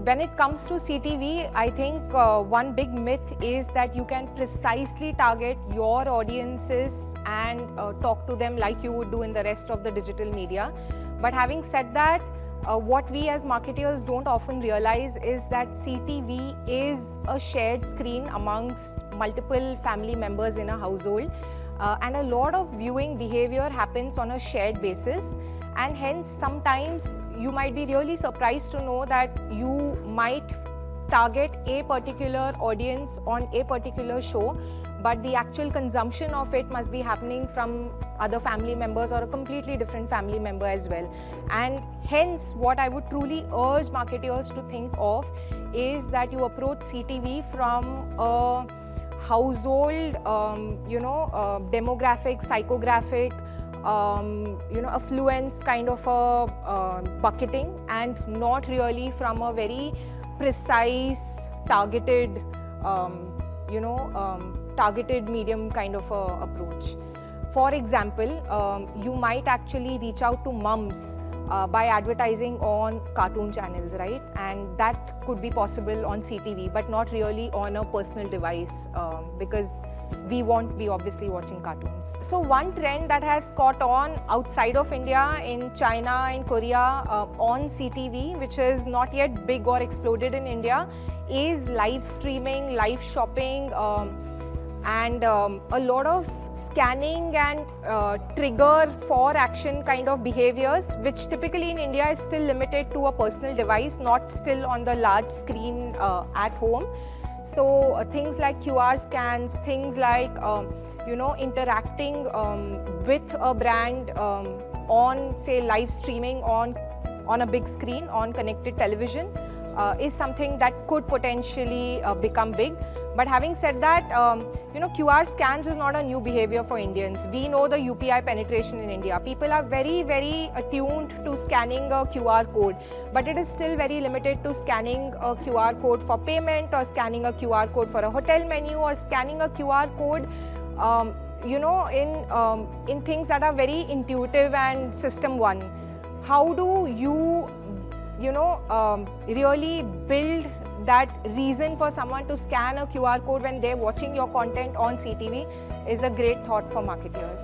when it comes to CTV, I think one big myth is that you can precisely target your audiences and talk to them like you would do in the rest of the digital media. But having said that, what we as marketers don't often realize is that CTV is a shared screen amongst multiple family members in a household, and a lot of viewing behavior happens on a shared basis, and hence sometimes you might be really surprised to know that you might target a particular audience on a particular show, but the actual consumption of it must be happening from other family members or a completely different family member as well. And hence what I would truly urge marketers to think of is that you approach CTV from a household, demographic, psychographic, affluence kind of a bucketing, and not really from a very precise, targeted, targeted medium kind of a approach. For example, you might actually reach out to mums by advertising on cartoon channels, right? And that could be possible on CTV, but not really on a personal device, because we won't be obviously watching cartoons. So one trend that has caught on outside of India, in China, in Korea, on CTV, which is not yet big or exploded in India, is live streaming, live shopping, and a lot of scanning and trigger for action kind of behaviors, which typically in India is still limited to a personal device, not still on the large screen at home. So things like QR scans, things like interacting with a brand on, say, live streaming on a big screen on connected television is something that could potentially become big. But having said that, QR scans is not a new behavior for Indians. We know the UPI penetration in India. People are very, very attuned to scanning a QR code, but it is still very limited to scanning a QR code for payment, or scanning a QR code for a hotel menu, or scanning a QR code, in things that are very intuitive and system one. How do you, really build that reason for someone to scan a QR code when they're watching your content on CTV is a great thought for marketers.